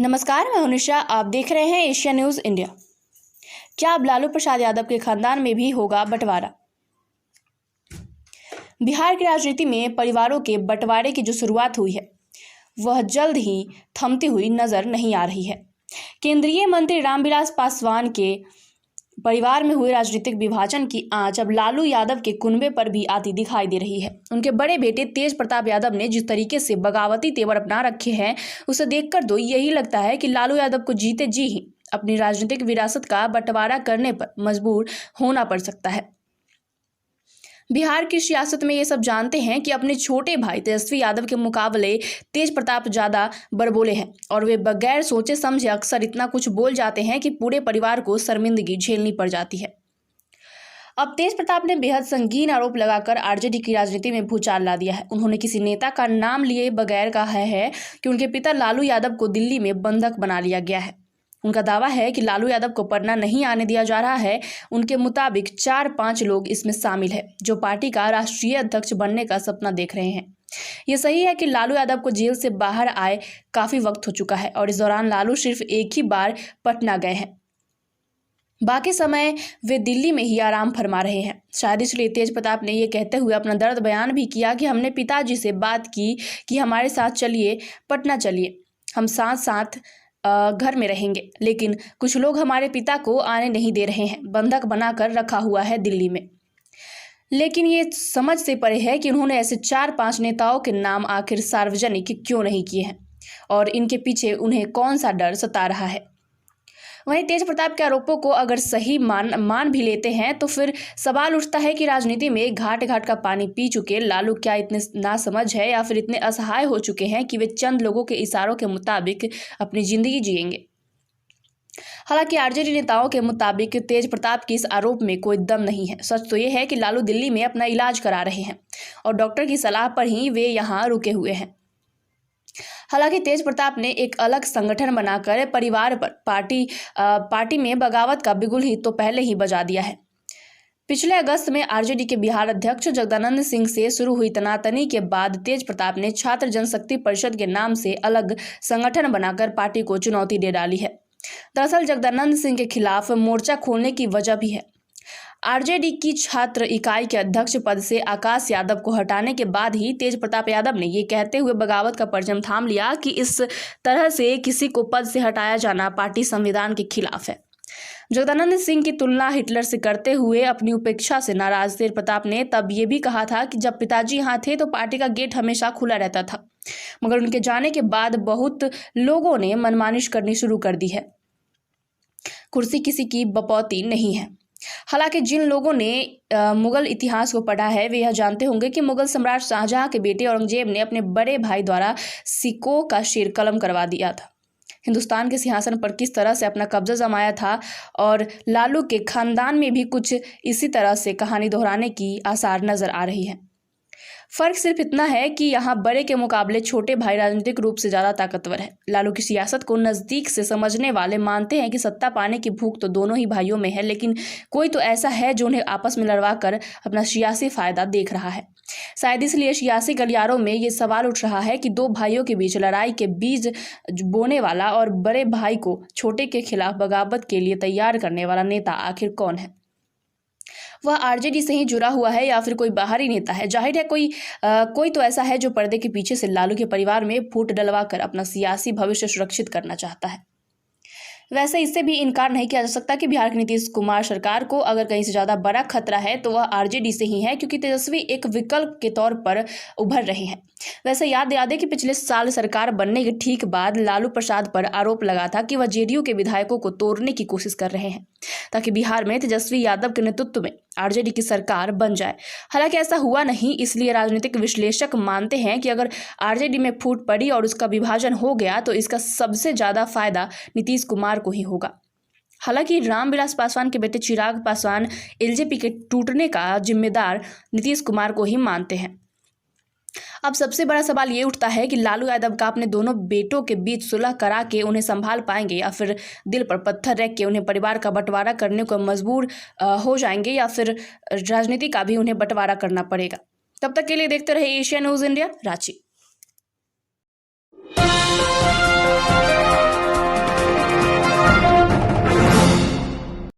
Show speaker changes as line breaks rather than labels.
नमस्कार, मैं निशा। आप देख रहे हैं एशिया न्यूज़ इंडिया। क्या अब लालू प्रसाद यादव के खानदान में भी होगा बंटवारा? बिहार की राजनीति में परिवारों के बंटवारे की जो शुरुआत हुई है वह जल्द ही थमती हुई नजर नहीं आ रही है। केंद्रीय मंत्री रामविलास पासवान के परिवार में हुए राजनीतिक विभाजन की आंच अब लालू यादव के कुनबे पर भी आती दिखाई दे रही है। उनके बड़े बेटे तेज प्रताप यादव ने जिस तरीके से बगावती तेवर अपना रखे हैं उसे देखकर तो यही लगता है कि लालू यादव को जीते जी ही अपनी राजनीतिक विरासत का बंटवारा करने पर मजबूर होना पड़ सकता है। बिहार की सियासत में ये सब जानते हैं कि अपने छोटे भाई तेजस्वी यादव के मुकाबले तेज प्रताप ज़्यादा बड़बोले हैं और वे बगैर सोचे समझे अक्सर इतना कुछ बोल जाते हैं कि पूरे परिवार को शर्मिंदगी झेलनी पड़ जाती है। अब तेज प्रताप ने बेहद संगीन आरोप लगाकर आरजेडी की राजनीति में भूचाल ला दिया है। उन्होंने किसी नेता का नाम लिए बगैर कहा है कि उनके पिता लालू यादव को दिल्ली में बंधक बना लिया गया है। उनका दावा है कि लालू यादव को पटना नहीं आने दिया जा रहा है। उनके मुताबिक 4-5 लोग इसमें शामिल है जो पार्टी का राष्ट्रीय अध्यक्ष बनने का सपना देख रहे हैं। ये सही है कि लालू यादव को जेल से बाहर आए काफी वक्त हो चुका है और इस दौरान लालू सिर्फ एक ही बार पटना गए हैं। बाकी समय वे दिल्ली में ही आराम फरमा रहे हैं। शायद इसलिए तेज प्रताप ने ये कहते हुए अपना दर्द बयान भी किया कि हमने पिताजी से बात की कि हमारे साथ चलिए, पटना चलिए, हम साथ साथ घर में रहेंगे, लेकिन कुछ लोग हमारे पिता को आने नहीं दे रहे हैं, बंधक बनाकर रखा हुआ है दिल्ली में। लेकिन ये समझ से परे है कि उन्होंने ऐसे 4-5 नेताओं के नाम आखिर सार्वजनिक क्यों नहीं किए हैं और इनके पीछे उन्हें कौन सा डर सता रहा है। वहीं तेज प्रताप के आरोपों को अगर सही मान भी लेते हैं तो फिर सवाल उठता है कि राजनीति में घाट घाट का पानी पी चुके लालू क्या इतने नासमझ है या फिर इतने असहाय हो चुके हैं कि वे चंद लोगों के इशारों के मुताबिक अपनी जिंदगी जिएंगे। हालांकि आरजेडी नेताओं के मुताबिक तेज प्रताप के इस आरोप में कोई दम नहीं है। सच तो ये है कि लालू दिल्ली में अपना इलाज करा रहे हैं और डॉक्टर की सलाह पर ही वे यहाँ रुके हुए हैं। हालांकि तेज प्रताप ने एक अलग संगठन बनाकर परिवार पर पार्टी में बगावत का बिगुल ही तो पहले ही बजा दिया है। पिछले अगस्त में आरजेडी के बिहार अध्यक्ष जगदानंद सिंह से शुरू हुई तनातनी के बाद तेज प्रताप ने छात्र जनशक्ति परिषद के नाम से अलग संगठन बनाकर पार्टी को चुनौती दे डाली है। दरअसल जगदानंद सिंह के खिलाफ मोर्चा खोलने की वजह भी है। आरजेडी की छात्र इकाई के अध्यक्ष पद से आकाश यादव को हटाने के बाद ही तेज प्रताप यादव ने ये कहते हुए बगावत का परचम थाम लिया कि इस तरह से किसी को पद से हटाया जाना पार्टी संविधान के खिलाफ है। जगदानंद सिंह की तुलना हिटलर से करते हुए अपनी उपेक्षा से नाराज तेज प्रताप ने तब ये भी कहा था कि जब पिताजी यहाँ थे तो पार्टी का गेट हमेशा खुला रहता था, मगर उनके जाने के बाद बहुत लोगों ने मनमानिश करनी शुरू कर दी है। कुर्सी किसी की बपौती नहीं है। हालांकि जिन लोगों ने मुगल इतिहास को पढ़ा है वे यह जानते होंगे कि मुगल सम्राट शाहजहां के बेटे औरंगजेब ने अपने बड़े भाई द्वारा सिक्कों का शेर कलम करवा दिया था। हिंदुस्तान के सिंहासन पर किस तरह से अपना कब्जा जमाया था और लालू के खानदान में भी कुछ इसी तरह से कहानी दोहराने की आसार नजर आ रही है। फर्क सिर्फ इतना है कि यहाँ बड़े के मुकाबले छोटे भाई राजनीतिक रूप से ज़्यादा ताकतवर है। लालू की सियासत को नज़दीक से समझने वाले मानते हैं कि सत्ता पाने की भूख तो दोनों ही भाइयों में है, लेकिन कोई तो ऐसा है जो उन्हें आपस में लड़वा कर अपना सियासी फायदा देख रहा है। शायद इसलिए सियासी गलियारों में ये सवाल उठ रहा है कि दो भाइयों के बीच लड़ाई के बीज बोने वाला और बड़े भाई को छोटे के खिलाफ बगावत के लिए तैयार करने वाला नेता आखिर कौन है। वह आरजेडी से ही जुड़ा हुआ है या फिर कोई बाहरी नेता है। जाहिर है कोई तो ऐसा है जो पर्दे के पीछे से लालू के परिवार में फूट डलवा कर अपना सियासी भविष्य सुरक्षित करना चाहता है। वैसे इससे भी इनकार नहीं किया जा सकता कि बिहार की नीतीश कुमार सरकार को अगर कहीं से ज़्यादा बड़ा खतरा है तो वह आरजेडी से ही है, क्योंकि तेजस्वी एक विकल्प के तौर पर उभर रहे हैं। वैसे याद दे कि पिछले साल सरकार बनने के ठीक बाद लालू प्रसाद पर आरोप लगा था कि वह जेडीयू के विधायकों को तोड़ने की कोशिश कर रहे हैं ताकि बिहार में तेजस्वी यादव के नेतृत्व में आरजेडी की सरकार बन जाए। हालांकि ऐसा हुआ नहीं, इसलिए राजनीतिक विश्लेषक मानते हैं कि अगर आरजेडी में फूट पड़ी और उसका विभाजन हो गया तो इसका सबसे ज़्यादा फायदा नीतीश कुमार को ही होगा। हालांकि रामविलास पासवान के बेटे चिराग पासवान एलजेपी के टूटने का जिम्मेदार नीतीश कुमार को ही मानते हैं। अब सबसे बड़ा सवाल ये उठता है कि लालू यादव का अपने दोनों बेटों के बीच सुलह करा के उन्हें संभाल पाएंगे या फिर दिल पर पत्थर रख के उन्हें परिवार का बंटवारा करने को मजबूर हो जाएंगे या फिर राजनीति का भी उन्हें बंटवारा करना पड़ेगा। तब तक के लिए देखते रहिए एशिया न्यूज़ इंडिया, रांची।